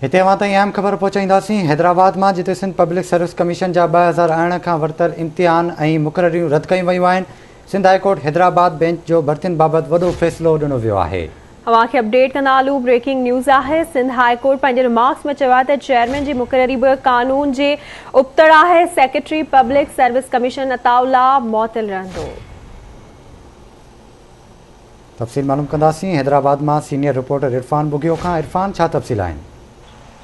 हिते अवां ताईं अहम ख़बर पहुचाईंदासीं। हैदराबाद में जिते सिंध पब्लिक सर्विस कमीशन जा 2008 खां वरितल इम्तिहान ऐं मुक़ररियूं रद्द कयूं वयूं आहिनि। सिंध हाईकोर्ट हैदराबाद बेंच जो भर्तियुनि बाबति वॾो फ़ैसिलो ॾिनो वियो आहे। अवां खे अपडेट कंदा हलूं। ब्रेकिंग न्यूज़ आहे। सिंध हाईकोर्ट पंहिंजे रिमार्क्स में चयो आहे त चेयरमैन जी मुक़ररी बि कानून जे उबतड़ आहे। Secretary public service commission Ataullah मुअत्तल रहंदो। तफ़सील मालूम कंदासीं। हैदराबाद में सीनियर रिपोर्टर इरफान बुगियो खां। इरफान, छा तफ़सील आहिनि?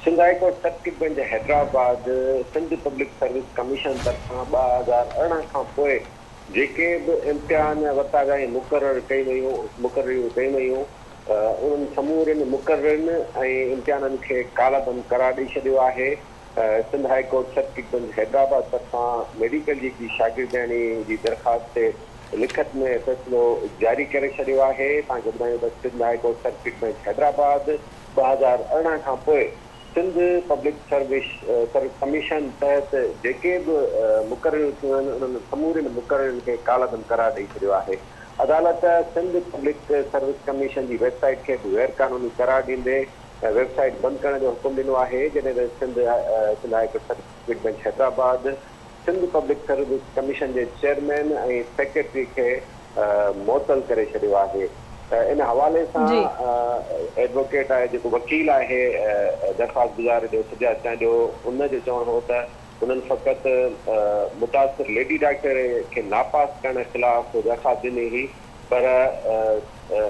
Sindh high court circuit bench Hyderabad Sindh public service commission तरफां 2008 खां पोइ जेके बि इम्तिहान वरिता विया ऐं मुक़ररियूं कयूं वयूं उन्हनि समूरनि मुक़ररनि ऐं इम्तिहाननि खे कालाबंद करार ॾेई छॾियो आहे। Sindh high court circuit bench Hyderabad तरफां मेडिकल जी शागिर्दाणी जी दरख़्वास्त ते लिखत में फ़ैसिलो जारी करे छॾियो आहे। तव्हांखे ॿुधायूं त Sindh high court circuit bench Hyderabad 2008 खां पोइ सिंध पब्लिक सर्विस कमीशन तहत जेके बि मुक़ररियूं थियूं आहिनि उन्हनि समूरनि मुक़ररनि खे कालाबंद करार ॾेई छॾियो आहे। अदालत सिंध पब्लिक सर्विस कमीशन जी वेबसाइट खे बि गैर कानूनी करार ॾींदे वेबसाइट बंदि करण जो हुकुम ॾिनो आहे। जॾहिं त Sindh high court circuit bench Hyderabad Sindh public service commission जे चेयरमैन ऐं सेक्रेटरी खे मुअत्तल करे छॾियो आहे। इन हवाले सां एडवोकेट आहे, जेको वकील आहे दरख़्वास्त गुज़ार जो सजाद जो, उनजो चवणु हो त उन्हनि फ़क़ति मुतासिर लेडी डॉक्टर खे नापास करण ख़िलाफ़ दरख़्वास्त ॾिनी हुई, पर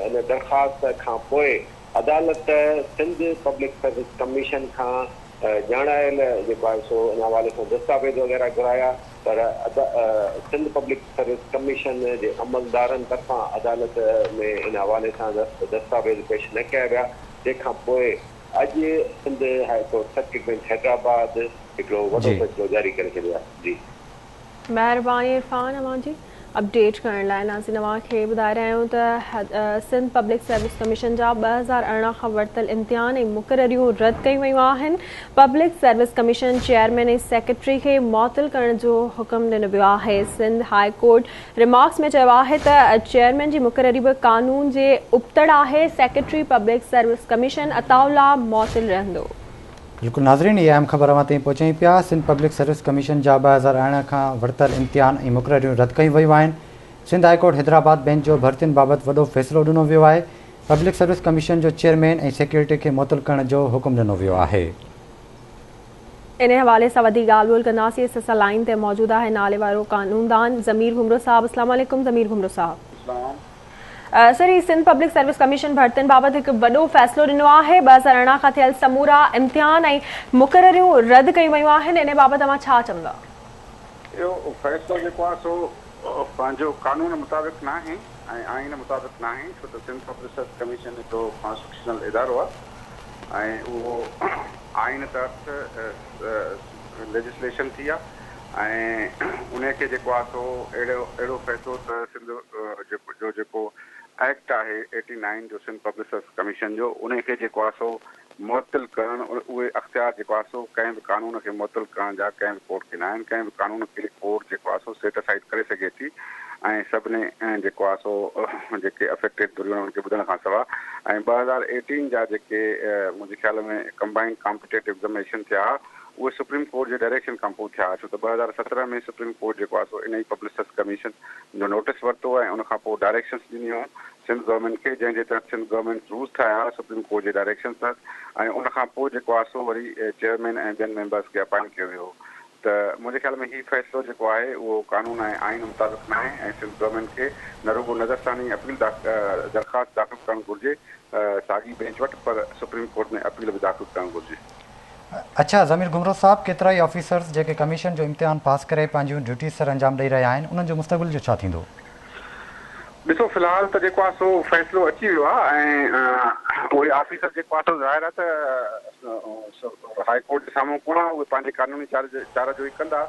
इन दरख़्वास्त खां पोइ अदालत सिंध पब्लिक सर्विस कमीशन खां ॼाणायल जेको आहे सो इन हवाले सां दस्तावेज़ वग़ैरह घुराया, पर सिंध पब्लिक सर्विस कमीशन जे अमलदारनि तरफ़ां अदालत में इन हवाले सां दस्तावेज़ पेश न कया विया। तंहिंखां पोइ अॼु Sindh high court circuit bench Hyderabad हिकिड़ो वॾो फ़ैसिलो जारी करे छॾियो आहे। जी, महिरबानी इरफान अवां जी अपडेट करण लाइ। नाज़रीन, अवां खे ॿुधाए रहिया आहियूं त सिंध पब्लिक सर्विस कमीशन जा 2008 खां वरितल इम्तिहान ऐं मुक़ररियूं रद्द कयूं वयूं आहिनि। पब्लिक सर्विस कमीशन चेयरमैन ऐं सेक्रेटरी खे मुअत्तल करण जो हुकुम ॾिनो वियो आहे। सिंध हाई कोर्ट रिमार्क्स में चयो आहे त चेयरमैन जी मुक़ररी बि कानून जे उबतड़ आहे। Secretary public service commission Ataullah मुअत्तल रहंदो। बिल्कुलु नाज़रीन, ये अहम ख़बर अवां ताईं पहुचाई पिया। सिंध पब्लिक सर्विस कमीशन जा 2008 खां वरितल इम्तिहान ऐं मुक़ररियूं रद्द कयूं वयूं आहिनि। सिंध हाईकोर्ट हैदराबाद बेंच जो भर्तियुनि बाबति वॾो फ़ैसिलो ॾिनो वियो आहे। पब्लिक सर्विस कमीशन जो चेयरमैन ऐं सेक्रेटरी खे मुअत्तल करण जो हुकुम ॾिनो वियो आहे। इन हवाले सां वधीक ॻाल्हि ॿोल कंदासीं। इस सां लाइन ते मौजूदु आहे नाले वारो कानूनदान ज़मीर घुमरो साहब। अस्सलाम वालेकुम ज़मीर घुमरो साहब। सर, ही सिंध पब्लिक सर्विस कमीशन भर्तियुनि बाबति हिकु वॾो फ़ैसिलो ॾिनो आहे। 2008 खां थियल समूरा इम्तिहान ऐं मुक़ररियूं रद्द कयूं वयूं आहिनि। इन बाबति तव्हां छा चवंदा? इहो फ़ैसिलो जेको आहे सो पंहिंजो कानून मुताबिक़ न आहे ऐं आइन मुताबिक़ न आहे, छो त सिंध पब्लिक सर्विस कमीशन हिकिड़ो कॉन्स्टिट्यूशनल इदारो आहे ऐं उहो आइन तहत लेजिस्लेशन थी आहे ऐं उनखे जेको आहे सो अहिड़ो फ़ैसिलो त सिंध जो जेको एक्ट आहे 89 जो सिंध पब्लिक सर्विस कमीशन जो, उनखे जेको आहे सो मुअत्तल करण, उहे अख़्तियार जेको आहे सो कंहिं बि कानून खे मुअत्तल करण जा कंहिं बि कोर्ट खे न आहिनि। कंहिं बि कानून खे कोर्ट जेको आहे सो सेटिसाइड करे सघे थी ऐं सभिनी जेको आहे सो जेके अफेक्टेड दुरियूं उनखे ॿुधण खां सवाइ। ऐं 2018 जा जेके मुंहिंजे ख़्याल में कंबाइंड कॉम्पिटेटिव एग्ज़ामिनेशन थिया उहे सुप्रीम कोर्ट जे डायरेक्शन खां पोइ थिया, छो त 2017 में सुप्रीम कोर्ट जेको आहे सो इन ई पब्लिक सर्विस कमीशन जो नोटिस वरितो ऐं उनखां पोइ डायरेक्शन्स ॾिनियूं सिंध गवर्नमेंट खे, जंहिंजे तहत सिंध गवर्नमेंट रूल्स ठाहिया सुप्रीम कोर्ट जे डायरेक्शन तहत ऐं उनखां पोइ जेको आहे सो वरी चेयरमैन ऐं ॿियनि मेंबर्स खे अपॉइंट कयो वियो। त मुंहिंजे ख़्याल में हीउ फ़ैसिलो जेको आहे उहो कानून ऐं आइन मुताबिक़ न आहे ऐं सिंध गवर्नमेंट खे न रुगो नज़रसानी अपील दरख़्वास्त दाख़िल करणु घुरिजे साॻी बेंच वटि, पर सुप्रीम कोर्ट में अपील बि दाख़िल करणु घुरिजे। अच्छा ज़मीर घुमरो साहब, केतिरा ई ऑफिसर्स जेके कमीशन जो इम्तिहान पास करे पंहिंजूं ड्यूटीज़ सर अंजाम ॾेई रहिया आहिनि, उन्हनि जो मुस्तक़बिल जो छा थींदो? ॾिसो, फ़िलहाल त जेको आहे सो फ़ैसिलो अची वियो आहे ऐं उहे ऑफिसर जेको आहे सो ज़ाहिर आहे त हाई कोर्ट जे साम्हूं कोन आहे, उहे पंहिंजे कानूनी चाराजोई कंदा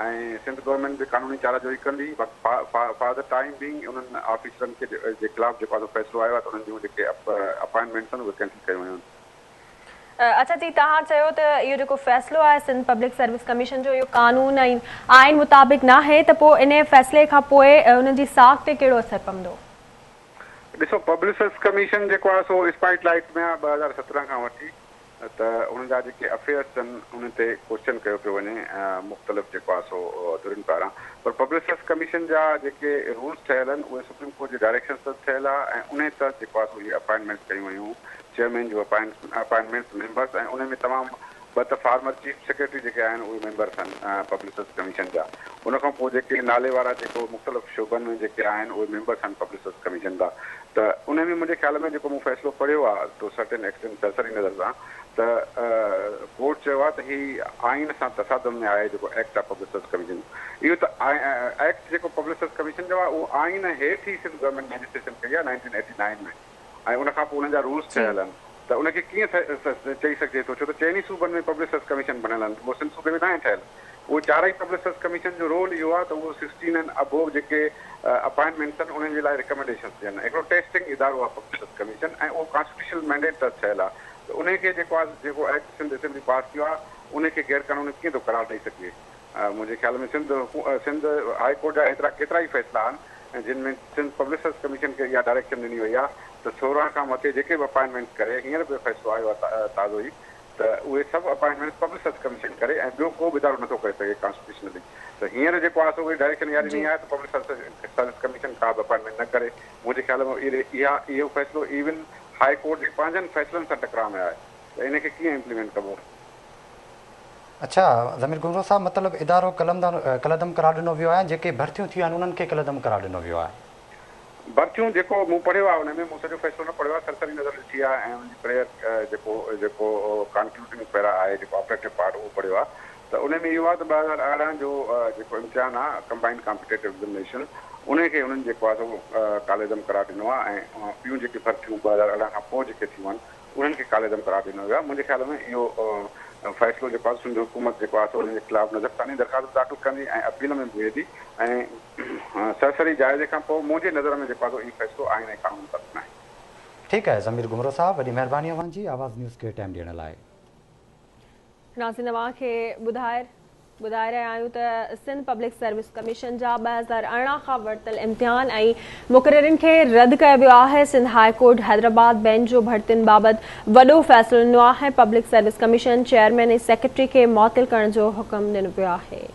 ऐं सिंध गवर्नमेंट बि कानूनी चाराजोई कंदी। फॉर द टाइम बीइंग उन्हनि ऑफिसरनि जे ख़िलाफ़ जेको आहे सो फ़ैसिलो आयो आहे त उन्हनि जूं जेके अपॉइंटमेंट्स आहिनि उहे कैंसिल कयूं वयूं आहिनि। अच्छा जी, तव्हां चयो त इहो जेको फ़ैसिलो आहे सिंध पब्लिक सर्विस कमीशन जो, इहो कानून ऐं आइन मुताबिक़ न आहे, त पोइ इन फ़ैसिले खां पोइ उन्हनि जी साख ते कहिड़ो असरु पवंदो? ॾिसो, पब्लिक सर्विस कमीशन जेको आहे सो स्पाइट लाइट में आहे 2017 खां वठी त उन जा जेके अफेयर्स आहिनि उन ते क्वेश्चन कयो पियो वञे मुख़्तलिफ़ जेको आहे सो धुरियुनि पारां। पर पब्लिक सर्विस कमीशन जा जेके रूल्स ठहियल आहिनि उहे सुप्रीम कोर्ट जे डायरेक्शन सां थियल आहे ऐं उन तहत जेको आहे सो इहे अपॉइंटमेंट्स कयूं वयूं चेयरमैन जो अपॉइंटमेंट्स मेंबर्स ऐं उन में तमामु ॿ त फार्मर चीफ सेक्रेटरी जेके आहिनि उहे मेंबर्स आहिनि पब्लिक सर्विस कमीशन जा। उन खां पोइ जेके नाले वारा जेको मुख़्तलिफ़ शोबनि में जेके आहिनि उहे मेंबर्स आहिनि पब्लिक सर्विस कमीशन जा। त उन में मुंहिंजे ख़्याल में जेको मूं फ़ैसिलो पढ़ियो आहे टू सर्टेन एक्सटेंट सरसरी नज़र सां त कोर्ट चयो आहे त हीउ आइन सां तसादम में आहे जेको एक्ट आहे पब्लिक सर्विस कमीशन। इहो त एक्ट जेको पब्लिक सर्विस कमीशन जो आहे उहो आइन हेठि ई सिंध गवर्नमेंट रजिस्ट्रेशन कई आहे 1989 में ऐं उन खां पोइ उन जा रूल्स ठहियल आहिनि। त उनखे कीअं चई सघिजे थो छो त चइनी सूबनि में पब्लिक सर्विस कमीशन बणियल आहिनि उहो सिंध सूबे में न आहे ठहियल। उहो चारई पब्लिक सर्विस कमीशन जो रोल इहो आहे त उहो 16 एंड अबोव जेके अपॉइंटमेंट्स आहिनि उन्हनि जे लाइ रिकमेंडेशन ॾियनि। हिकिड़ो टेस्टिंग इदारो आहे पब्लिक सर्विस कमीशन ऐं उहो कॉन्स्टिट्यूशनल मैंडेट त थियल आहे। त उनखे जेको आहे जेको एक्ट सिंध असेंबली पास कयो आहे उनखे गैर कानूनी कीअं थो करार ॾेई सघिजे। मुंहिंजे ख़्याल में सिंध हाई कोर्ट जा एतिरा केतिरा ई फ़ैसिला आहिनि जिन में सिंध पब्लिक सर्विस कमीशन खे इहा डायरेक्शन ॾिनी वई आहे त 16 खां मथे जेके बि अपॉइंटमेंट्स करे हींअर बि फ़ैसिलो आयो आहे ताज़ो ई त उहे सभु अपॉइंटमेंट्स पब्लिक सर्विस कमीशन करे ऐं ॿियो को बि इदारो नथो करे सघे कॉन्स्टिट्यूशनली। त हींअर जेको आहे सो उहे डायरेक्शन इहा ॾिनी आहे त पब्लिक सर्विस कमीशन का बि अपॉइंटमेंट न करे। मुंहिंजे ख़्याल में इहो फ़ैसिलो इवन हाई कोर्ट जे पंहिंजनि फ़ैसिलनि सां टकराव में आहे त इनखे कीअं इम्प्लीमेंट कबो। अच्छा ज़मीर गुमरो साहब मतिलबु इदारो कलदम करार ॾिनो वियो आहे जेके भर्तियूं थियूं आहिनि उन्हनि खे कलदम करार ॾिनो वियो आहे। भर्तियूं जेको मूं पढ़ियो आहे उन में मूं सॼो फ़ैसिलो न पढ़ियो आहे सरसरी नज़र ॾिठी आहे ऐं उनजी प्रेयर जेको कॉन्क्लूडिंग पैरा आहे जेको ऑपरेटिव पार्ट उहो पढ़ियो आहे। त उन में इहो आहे त 2018 जो जेको इम्तिहान आहे कंबाइंड कॉम्पिटेटिव एग्ज़ामिनेशन उनखे उन्हनि जेको आहे सो कालेदम करार ॾिनो आहे ऐं ॿियूं जेके भर्तियूं 2018 खां पोइ जेके थियूं आहिनि उन्हनि खे कालेदम करार ॾिनो वियो आहे। मुंहिंजे ख़्याल में इहो फ़ैसिलो जेको आहे सिंध हुकूमत जेको आहे सो उनजे ख़िलाफ़ु नज़रसानी दरख़्वास्त दाख़िल कंदी ऐं अपील में बीहे थी ऐं सरसरी जाइज़े खां पोइ मुंहिंजे नज़र में जेको आहे सो इहो फ़ैसिलो आइन ऐं कानून तक न आहे। ठीकु आहे ज़मीर गुमरो साहब वॾी महिरबानी अव्हांजी आवाज़ न्यूज़ खे टाइम ॾियण लाइ। नाज़रीन अव्हांखे ॿुधाए रहिया आहियूं त सिंध पब्लिक सर्विस कमीशन जा 2018 खां वरितल इम्तिहान ऐं मुक़ररियुनि खे रद्द कयो वियो आहे। Sindh high court Hyderabad bench जो भर्तियुनि बाबति वॾो फ़ैसिलो ॾिनो आहे। पब्लिक सर्विस कमीशन चेयरमैन ऐं सेक्रेटरी खे मुअत्तल करण जो हुकुम ॾिनो वियो आहे।